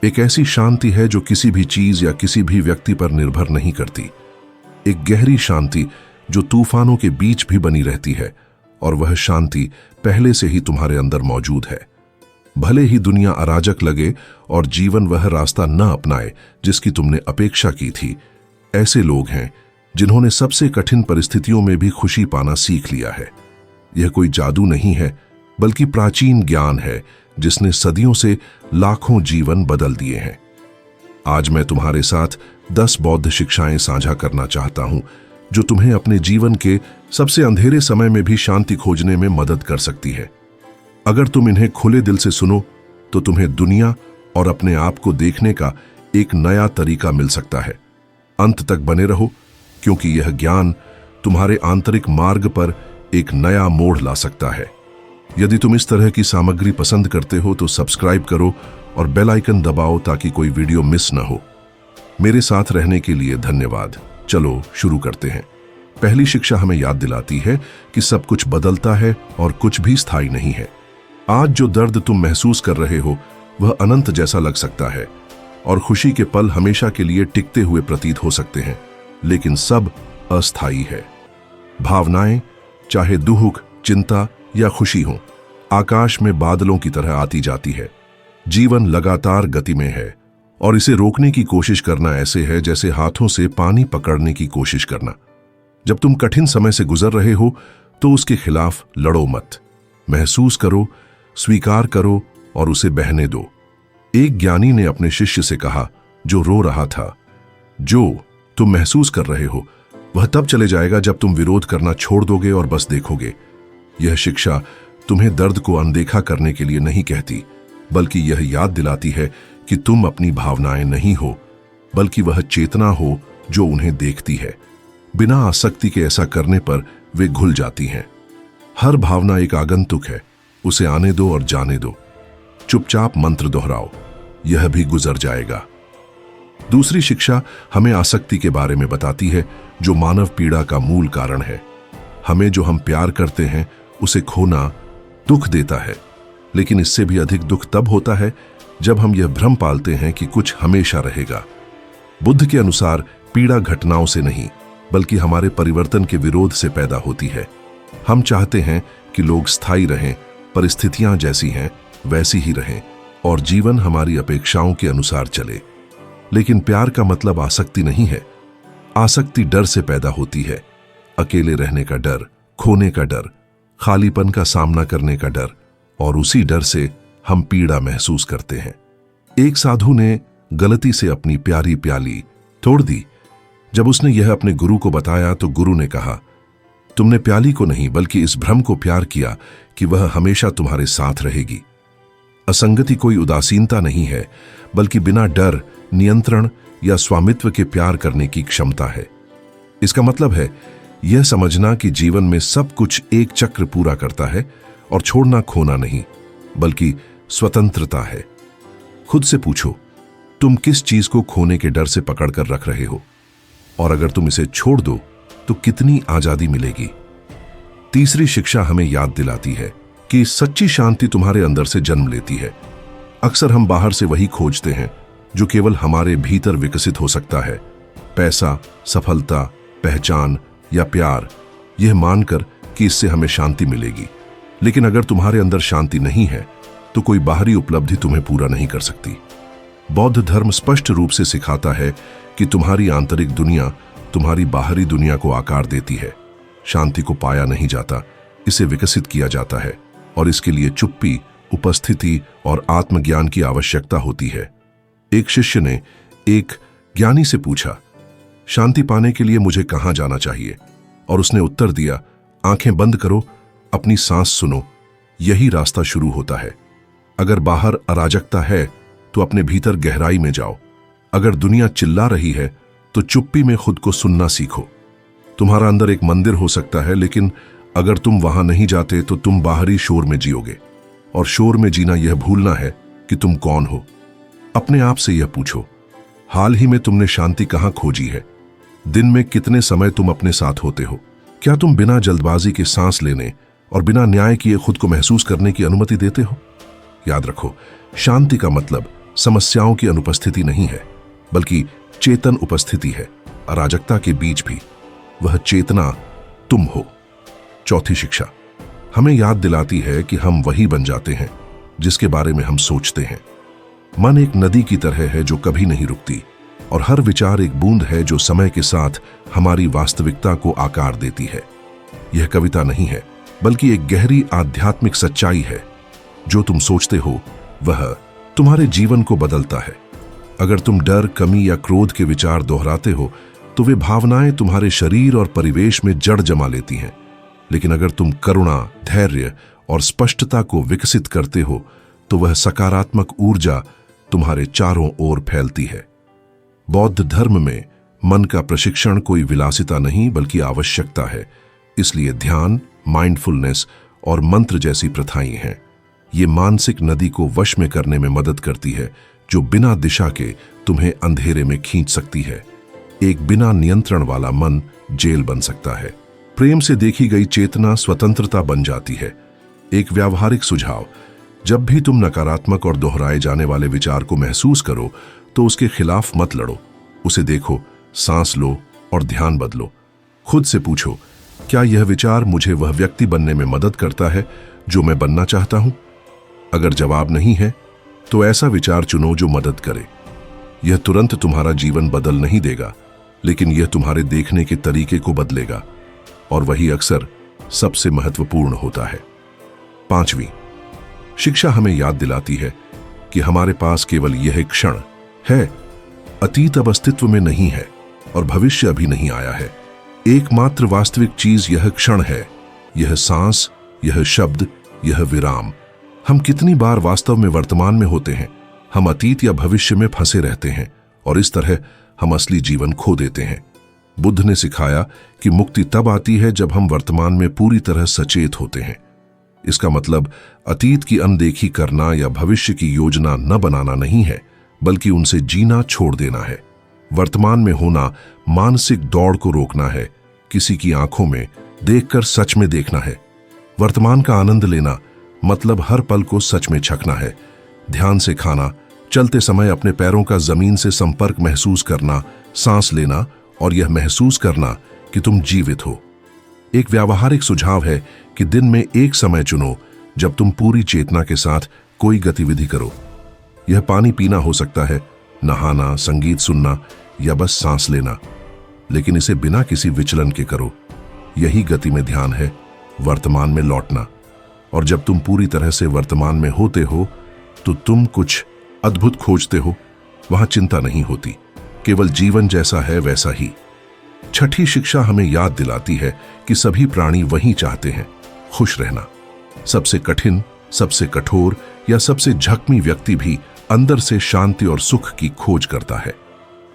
एक ऐसी शांति है जो किसी भी चीज या किसी भी व्यक्ति पर निर्भर नहीं करती। एक गहरी शांति जो तूफानों के बीच भी बनी रहती है, और वह शांति पहले से ही तुम्हारे अंदर मौजूद है। भले ही दुनिया अराजक लगे और जीवन वह रास्ता न अपनाए जिसकी तुमने अपेक्षा की थी, ऐसे लोग हैं जिन्होंने सबसे कठिन परिस्थितियों में भी खुशी पाना सीख लिया है। यह कोई जादू नहीं है, बल्कि प्राचीन ज्ञान है जिसने सदियों से लाखों जीवन बदल दिए हैं। आज मैं तुम्हारे साथ 10 बौद्ध शिक्षाएं साझा करना चाहता हूं जो तुम्हें अपने जीवन के सबसे अंधेरे समय में भी शांति खोजने में मदद कर सकती है। अगर तुम इन्हें खुले दिल से सुनो तो तुम्हें दुनिया और अपने आप को देखने का एक नया तरीका मिल सकता है। अंत तक बने रहो, क्योंकि यह ज्ञान तुम्हारे आंतरिक मार्ग पर एक नया मोड़ ला सकता है। यदि तुम इस तरह की सामग्री पसंद करते हो तो सब्सक्राइब करो और बेल आइकन दबाओ ताकि कोई वीडियो मिस न हो। मेरे साथ रहने के लिए धन्यवाद। चलो शुरू करते हैं। पहली शिक्षा हमें याद दिलाती है कि सब कुछ बदलता है और कुछ भी स्थायी नहीं है। आज जो दर्द तुम महसूस कर रहे हो वह अनंत जैसा लग सकता है, और खुशी के पल हमेशा के लिए टिकते हुए प्रतीत हो सकते हैं, लेकिन सब अस्थायी है। भावनाएं, चाहे दुख, चिंता या खुशी हो, आकाश में बादलों की तरह आती जाती है। जीवन लगातार गति में है, और इसे रोकने की कोशिश करना ऐसे है जैसे हाथों से पानी पकड़ने की कोशिश करना। जब तुम कठिन समय से गुजर रहे हो तो उसके खिलाफ लड़ो मत। महसूस करो, स्वीकार करो और उसे बहने दो। एक ज्ञानी ने अपने शिष्य से कहा जो रो रहा था, जो तुम महसूस कर रहे हो वह तब चले जाएगा जब तुम विरोध करना छोड़ दोगे और बस देखोगे। यह शिक्षा तुम्हें दर्द को अनदेखा करने के लिए नहीं कहती, बल्कि यह याद दिलाती है कि तुम अपनी भावनाएं नहीं हो, बल्कि वह चेतना हो जो उन्हें देखती है। बिना आसक्ति के ऐसा करने पर वे घुल जाती हैं। हर भावना एक आगंतुक है, उसे आने दो और जाने दो। चुपचाप मंत्र दोहराओ, यह भी गुजर जाएगा। दूसरी शिक्षा हमें आसक्ति के बारे में बताती है, जो मानव पीड़ा का मूल कारण है। हमें जो हम प्यार करते हैं उसे खोना दुख देता है, लेकिन इससे भी अधिक दुख तब होता है जब हम यह भ्रम पालते हैं कि कुछ हमेशा रहेगा। बुद्ध के अनुसार पीड़ा घटनाओं से नहीं, बल्कि हमारे परिवर्तन के विरोध से पैदा होती है। हम चाहते हैं कि लोग स्थायी रहें, परिस्थितियां जैसी हैं वैसी ही रहें, और जीवन हमारी अपेक्षाओं के अनुसार चले। लेकिन प्यार का मतलब आसक्ति नहीं है। आसक्ति डर से पैदा होती है। अकेले रहने का डर, खोने का डर, खालीपन का सामना करने का डर, और उसी डर से हम पीड़ा महसूस करते हैं। एक साधु ने गलती से अपनी प्यारी प्याली तोड़ दी। जब उसने यह अपने गुरु को बताया तो गुरु ने कहा, तुमने प्याली को नहीं बल्कि इस भ्रम को प्यार किया कि वह हमेशा तुम्हारे साथ रहेगी। असंगति कोई उदासीनता नहीं है, बल्कि बिना डर, नियंत्रण या स्वामित्व के प्यार करने की क्षमता है। इसका मतलब है यह समझना कि जीवन में सब कुछ एक चक्र पूरा करता है, और छोड़ना खोना नहीं, बल्कि स्वतंत्रता है। खुद से पूछो, तुम किस चीज को खोने के डर से पकड़कर रख रहे हो, और अगर तुम इसे छोड़ दो तो कितनी आजादी मिलेगी। तीसरी शिक्षा हमें याद दिलाती है कि सच्ची शांति तुम्हारे अंदर से जन्म लेती है। अक्सर हम बाहर से वही खोजते हैं जो केवल हमारे भीतर विकसित हो सकता है। पैसा, सफलता, पहचान या प्यार, यह मानकर कि इससे हमें शांति मिलेगी। लेकिन अगर तुम्हारे अंदर शांति नहीं है तो कोई बाहरी उपलब्धि तुम्हें पूरा नहीं कर सकती। बौद्ध धर्म स्पष्ट रूप से सिखाता है कि तुम्हारी आंतरिक दुनिया तुम्हारी बाहरी दुनिया को आकार देती है। शांति को पाया नहीं जाता, इसे विकसित किया जाता है, और इसके लिए चुप्पी, उपस्थिति और आत्मज्ञान की आवश्यकता होती है। एक शिष्य ने एक ज्ञानी से पूछा, शांति पाने के लिए मुझे कहां जाना चाहिए? और उसने उत्तर दिया, आंखें बंद करो, अपनी सांस सुनो, यही रास्ता शुरू होता है। अगर बाहर अराजकता है तो अपने भीतर गहराई में जाओ। अगर दुनिया चिल्ला रही है तो चुप्पी में खुद को सुनना सीखो। तुम्हारा अंदर एक मंदिर हो सकता है, लेकिन अगर तुम वहां नहीं जाते तो तुम बाहरी शोर में जियोगे, और शोर में जीना यह भूलना है कि तुम कौन हो। अपने आप से यह पूछो, हाल ही में तुमने शांति कहां खोजी है? दिन में कितने समय तुम अपने साथ होते हो? क्या तुम बिना जल्दबाजी के सांस लेने और बिना न्याय किए खुद को महसूस करने की अनुमति देते हो? याद रखो, शांति का मतलब समस्याओं की अनुपस्थिति नहीं है, बल्कि चेतन उपस्थिति है। अराजकता के बीच भी वह चेतना तुम हो। चौथी शिक्षा हमें याद दिलाती है कि हम वही बन जाते हैं जिसके बारे में हम सोचते हैं। मन एक नदी की तरह है जो कभी नहीं रुकती, और हर विचार एक बूंद है जो समय के साथ हमारी वास्तविकता को आकार देती है। यह कविता नहीं है, बल्कि एक गहरी आध्यात्मिक सच्चाई है। जो तुम सोचते हो वह तुम्हारे जीवन को बदलता है। अगर तुम डर, कमी या क्रोध के विचार दोहराते हो तो वे भावनाएं तुम्हारे शरीर और परिवेश में जड़ जमा लेती हैं। लेकिन अगर तुम करुणा, धैर्य और स्पष्टता को विकसित करते हो तो वह सकारात्मक ऊर्जा तुम्हारे चारों ओर फैलती है। बौद्ध धर्म में मन का प्रशिक्षण कोई विलासिता नहीं, बल्कि आवश्यकता है। इसलिए ध्यान, माइंडफुलनेस और मंत्र जैसी प्रथाएं हैं। ये मानसिक नदी को वश में करने में मदद करती है, जो बिना दिशा के तुम्हें अंधेरे में खींच सकती है। एक बिना नियंत्रण वाला मन जेल बन सकता है। प्रेम से देखी गई चेतना स्वतंत्रता बन जाती है। एक व्यावहारिक सुझाव, जब भी तुम नकारात्मक और दोहराए जाने वाले विचार को महसूस करो तो उसके खिलाफ मत लड़ो। उसे देखो, सांस लो और ध्यान बदलो। खुद से पूछो, क्या यह विचार मुझे वह व्यक्ति बनने में मदद करता है जो मैं बनना चाहता हूं? अगर जवाब नहीं है तो ऐसा विचार चुनो जो मदद करे। यह तुरंत तुम्हारा जीवन बदल नहीं देगा, लेकिन यह तुम्हारे देखने के तरीके को बदलेगा, और वही अक्सर सबसे महत्वपूर्ण होता है। पांचवी शिक्षा हमें याद दिलाती है कि हमारे पास केवल यह क्षण है। अतीत अब अस्तित्व में नहीं है और भविष्य अभी नहीं आया है। एकमात्र वास्तविक चीज यह क्षण है, यह सांस, यह शब्द, यह विराम। हम कितनी बार वास्तव में वर्तमान में होते हैं? हम अतीत या भविष्य में फंसे रहते हैं, और इस तरह हम असली जीवन खो देते हैं। बुद्ध ने सिखाया कि मुक्ति तब आती है जब हम वर्तमान में पूरी तरह सचेत होते हैं। इसका मतलब अतीत की अनदेखी करना या भविष्य की योजना न बनाना नहीं है, बल्कि उनसे जीना छोड़ देना है। वर्तमान में होना मानसिक दौड़ को रोकना है, किसी की आंखों में देखकर सच में देखना है। वर्तमान का आनंद लेना मतलब हर पल को सच में छकना है। ध्यान से खाना, चलते समय अपने पैरों का जमीन से संपर्क महसूस करना, सांस लेना और यह महसूस करना कि तुम जीवित हो। एक व्यावहारिक सुझाव है कि दिन में एक समय चुनो जब तुम पूरी चेतना के साथ कोई गतिविधि करो। यह पानी पीना हो सकता है, नहाना, संगीत सुनना या बस सांस लेना, लेकिन इसे बिना किसी विचलन के करो। यही गति में ध्यान है, वर्तमान में लौटना। और जब तुम पूरी तरह से वर्तमान में होते हो तो तुम कुछ अद्भुत खोजते हो। वहां चिंता नहीं होती, केवल जीवन जैसा है वैसा ही। छठी शिक्षा हमें याद दिलाती है कि सभी प्राणी वही चाहते हैं, खुश रहना। सबसे कठिन, सबसे कठोर या सबसे झकमी व्यक्ति भी अंदर से शांति और सुख की खोज करता है।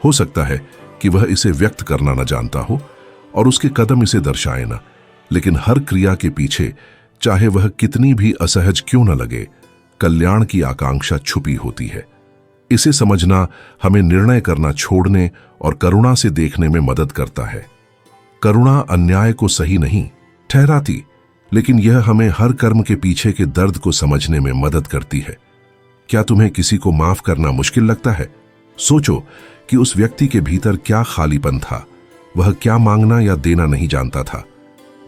हो सकता है कि वह इसे व्यक्त करना न जानता हो और उसके कदम इसे दर्शाए ना, लेकिन हर क्रिया के पीछे, चाहे वह कितनी भी असहज क्यों न लगे, कल्याण की आकांक्षा छुपी होती है। इसे समझना हमें निर्णय करना छोड़ने और करुणा से देखने में मदद करता है। करुणा अन्याय को सही नहीं ठहराती, लेकिन यह हमें हर कर्म के पीछे के दर्द को समझने में मदद करती है। क्या तुम्हें किसी को माफ करना मुश्किल लगता है? सोचो कि उस व्यक्ति के भीतर क्या खालीपन था, वह क्या मांगना या देना नहीं जानता था।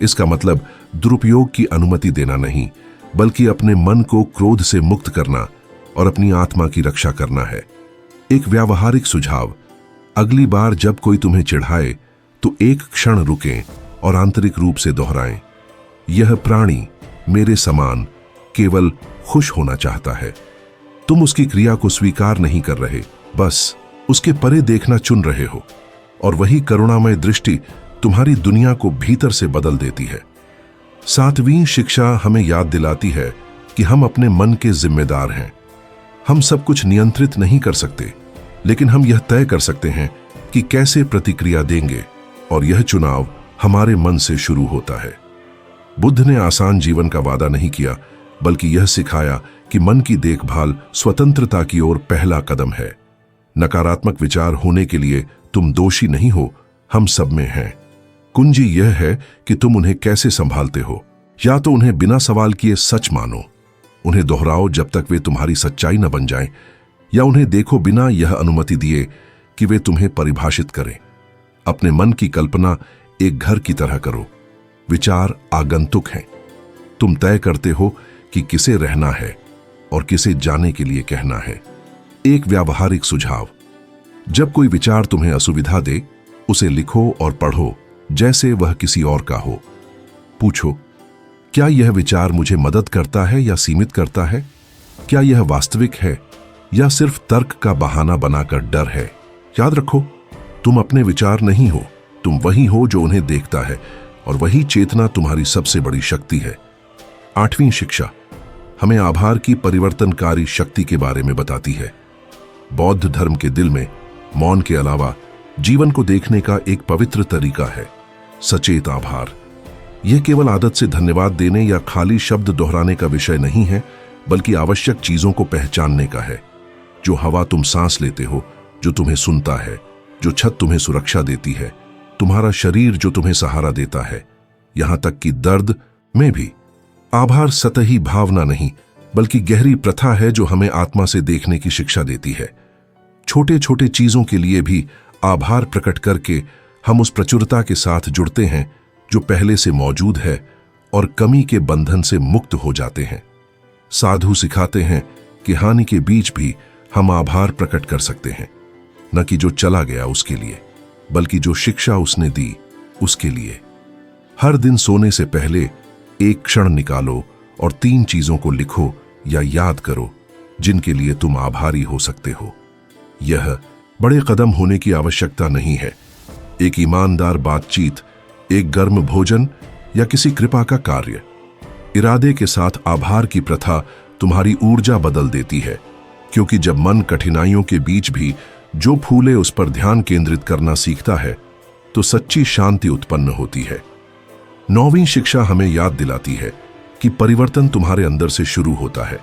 इसका मतलब दुरुपयोग की अनुमति देना नहीं, बल्कि अपने मन को क्रोध से मुक्त करना और अपनी आत्मा की रक्षा करना है। एक व्यावहारिक सुझाव, अगली बार जब कोई तुम्हें चिढ़ाए तो एक क्षण रुकें और आंतरिक रूप से दोहराएं, यह प्राणी मेरे समान केवल खुश होना चाहता है। तुम उसकी क्रिया को स्वीकार नहीं कर रहे, बस उसके परे देखना चुन रहे हो, और वही करुणामय दृष्टि तुम्हारी दुनिया को भीतर से बदल देती है। सातवीं शिक्षा हमें याद दिलाती है कि हम अपने मन के जिम्मेदार हैं। हम सब कुछ नियंत्रित नहीं कर सकते, लेकिन हम यह तय कर सकते हैं कि कैसे प्रतिक्रिया देंगे, और यह चुनाव हमारे मन से शुरू होता है। बुद्ध ने आसान जीवन का वादा नहीं किया, बल्कि यह सिखाया कि मन की देखभाल स्वतंत्रता की ओर पहला कदम है। नकारात्मक विचार होने के लिए तुम दोषी नहीं हो, हम सब में हैं। कुंजी यह है कि तुम उन्हें कैसे संभालते हो। या तो उन्हें बिना सवाल किए सच मानो, उन्हें दोहराओ जब तक वे तुम्हारी सच्चाई न बन जाएं, या उन्हें देखो बिना यह अनुमति दिए कि वे तुम्हें परिभाषित करें। अपने मन की कल्पना एक घर की तरह करो। विचार आगंतुक हैं। तुम तय करते हो कि किसे रहना है और किसे जाने के लिए कहना है। एक व्यावहारिक सुझाव: जब कोई विचार तुम्हें असुविधा दे, उसे लिखो और पढ़ो जैसे वह किसी और का हो। पूछो, क्या यह विचार मुझे मदद करता है या सीमित करता है? क्या यह वास्तविक है या सिर्फ तर्क का बहाना बनाकर डर है? याद रखो, तुम अपने विचार नहीं हो, तुम वही हो जो उन्हें देखता है, और वही चेतना तुम्हारी सबसे बड़ी शक्ति है। 8वीं शिक्षा हमें आभार की परिवर्तनकारी शक्ति के बारे में बताती है। बौद्ध धर्म के दिल में मौन के अलावा जीवन को देखने का एक पवित्र तरीका है सचेत आभार। यह केवल आदत से धन्यवाद देने या खाली शब्द दोहराने का विषय नहीं है, बल्कि आवश्यक चीजों को पहचानने का है। जो हवा तुम सांस लेते हो, जो तुम्हें सुनता है, जो छत तुम्हें सुरक्षा देती है, तुम्हारा शरीर जो तुम्हें सहारा देता है, यहां तक कि दर्द में भी। आभार सतही भावना नहीं, बल्कि गहरी प्रथा है जो हमें आत्मा से देखने की शिक्षा देती है। छोटे छोटे चीजों के लिए भी आभार प्रकट करके हम उस प्रचुरता के साथ जुड़ते हैं जो पहले से मौजूद है और कमी के बंधन से मुक्त हो जाते हैं। साधु सिखाते हैं कि हानि के बीच भी हम आभार प्रकट कर सकते हैं, न कि जो चला गया उसके लिए, बल्कि जो शिक्षा उसने दी उसके लिए। हर दिन सोने से पहले एक क्षण निकालो और 3 चीजों को लिखो या याद करो जिनके लिए तुम आभारी हो सकते हो। यह बड़े कदम होने की आवश्यकता नहीं है। एक ईमानदार बातचीत, एक गर्म भोजन या किसी कृपा का कार्य। इरादे के साथ आभार की प्रथा तुम्हारी ऊर्जा बदल देती है, क्योंकि जब मन कठिनाइयों के बीच भी जो फूले उस पर ध्यान केंद्रित करना सीखता है तो सच्ची शांति उत्पन्न होती है। 9वीं शिक्षा हमें याद दिलाती है कि परिवर्तन तुम्हारे अंदर से शुरू होता है।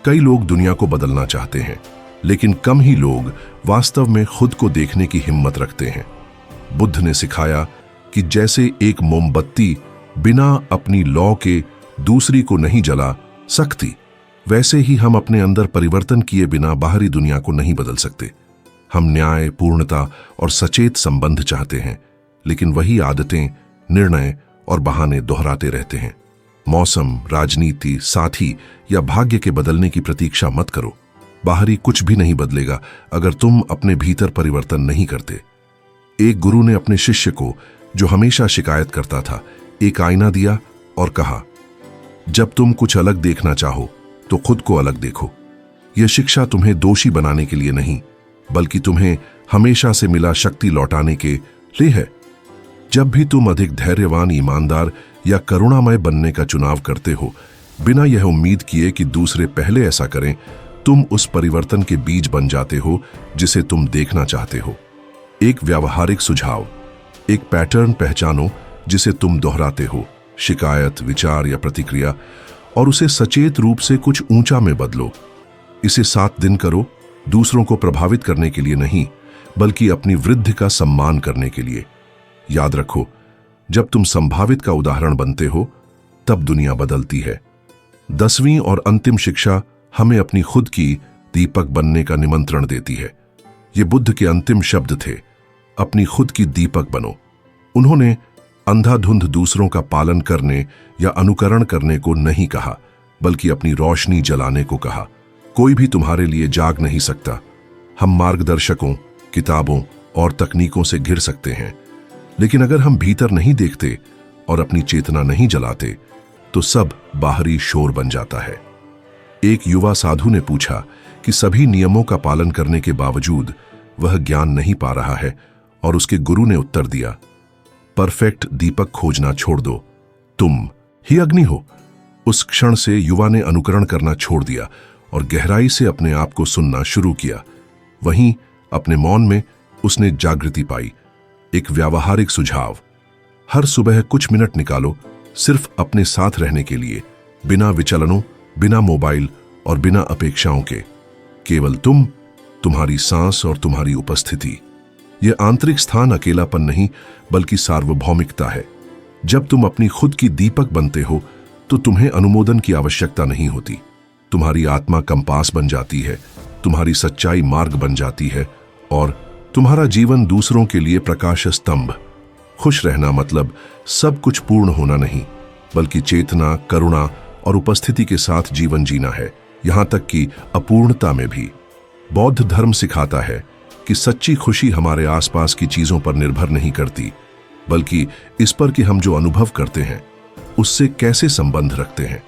कई लोग दुनिया को बदलना चाहते हैं, लेकिन कम ही लोग वास्तव में खुद को देखने की हिम्मत रखते हैं। बुद्ध ने सिखाया कि जैसे एक मोमबत्ती बिना अपनी लौ के दूसरी को नहीं जला सकती, वैसे ही हम अपने अंदर परिवर्तन किए बिना बाहरी दुनिया को नहीं बदल सकते। हम न्याय, पूर्णता और सचेत संबंध चाहते हैं, लेकिन वही आदतें, निर्णय और बहाने दोहराते रहते हैं। मौसम, राजनीति, साथी या भाग्य के बदलने की प्रतीक्षा मत करो। बाहरी कुछ भी नहीं बदलेगा अगर तुम अपने भीतर परिवर्तन नहीं करते। एक गुरु ने अपने शिष्य को, जो हमेशा शिकायत करता था, एक आईना दिया और कहा, जब तुम कुछ अलग देखना चाहो तो खुद को अलग देखो। यह शिक्षा तुम्हें दोषी बनाने के लिए नहीं, बल्कि तुम्हें हमेशा से मिला शक्ति लौटाने के लिए है। जब भी तुम अधिक धैर्यवान, ईमानदार या करुणामय बनने का चुनाव करते हो, बिना यह उम्मीद किए कि दूसरे पहले ऐसा करें, तुम उस परिवर्तन के बीज बन जाते हो जिसे तुम देखना चाहते हो। एक व्यावहारिक सुझाव: एक पैटर्न पहचानो जिसे तुम दोहराते हो, शिकायत, विचार या प्रतिक्रिया, और उसे सचेत रूप से कुछ ऊंचा में बदलो। इसे 7 दिन करो, दूसरों को प्रभावित करने के लिए नहीं, बल्कि अपनी वृद्धि का सम्मान करने के लिए। याद रखो, जब तुम संभावित का उदाहरण बनते हो, तब दुनिया बदलती है। 10वीं और अंतिम शिक्षा हमें अपनी खुद की दीपक बनने का निमंत्रण देती है। ये बुद्ध के अंतिम शब्द थे, अपनी खुद की दीपक बनो। उन्होंने अंधाधुंध दूसरों का पालन करने या अनुकरण करने को नहीं कहा, बल्कि अपनी रोशनी जलाने को कहा। कोई भी तुम्हारे लिए जाग नहीं सकता। हम मार्गदर्शकों, किताबों और तकनीकों से घिर सकते हैं, लेकिन अगर हम भीतर नहीं देखते और अपनी चेतना नहीं जलाते, तो सब बाहरी शोर बन जाता है। एक युवा साधु ने पूछा कि सभी नियमों का पालन करने के बावजूद वह ज्ञान नहीं पा रहा है, और उसके गुरु ने उत्तर दिया, परफेक्ट दीपक खोजना छोड़ दो, तुम ही अग्नि हो। उस क्षण से युवा ने अनुकरण करना छोड़ दिया और गहराई से अपने आप को सुनना शुरू किया। वहीं अपने मौन में उसने जागृति पाई। एक व्यावहारिक सुझाव: हर सुबह कुछ मिनट निकालो सिर्फ अपने साथ रहने के लिए, बिना विचलनों, बिना मोबाइल और बिना अपेक्षाओं के। केवल तुम, तुम्हारी सांस और तुम्हारी उपस्थिति। यह आंतरिक स्थान अकेलापन नहीं, बल्कि सार्वभौमिकता है। जब तुम अपनी खुद की दीपक बनते हो, तो तुम्हें अनुमोदन की आवश्यकता नहीं होती। तुम्हारी आत्मा कंपास बन जाती है तुम्हारी सच्चाई मार्ग बन जाती है और तुम्हारा जीवन दूसरों के लिए प्रकाश स्तंभ। खुश रहना मतलब सब कुछ पूर्ण होना नहीं, बल्कि चेतना, करुणा और उपस्थिति के साथ जीवन जीना है, यहां तक कि अपूर्णता में भी। बौद्ध धर्म सिखाता है कि सच्ची खुशी हमारे आसपास की चीजों पर निर्भर नहीं करती, बल्कि इस पर कि हम जो अनुभव करते हैं उससे कैसे संबंध रखते हैं।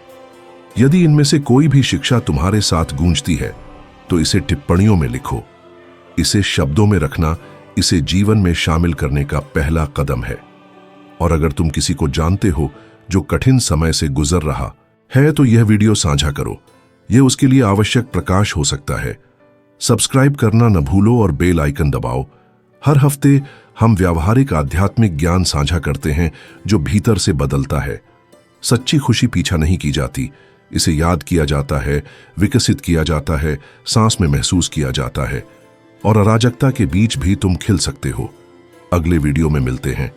यदि इनमें से कोई भी शिक्षा तुम्हारे साथ गूंजती है तो इसे टिप्पणियों में लिखो। इसे शब्दों में रखना इसे जीवन में शामिल करने का पहला कदम है। और अगर तुम किसी को जानते हो जो कठिन समय से गुजर रहा है तो यह वीडियो साझा करो, यह उसके लिए आवश्यक प्रकाश हो सकता है। सब्सक्राइब करना न भूलो और बेल आइकन दबाओ। हर हफ्ते हम व्यावहारिक आध्यात्मिक ज्ञान साझा करते हैं जो भीतर से बदलता है। सच्ची खुशी पीछा नहीं की जाती, इसे याद किया जाता है, विकसित किया जाता है, सांस में महसूस किया जाता है। और अराजकता के बीच भी तुम खिल सकते हो। अगले वीडियो में मिलते हैं।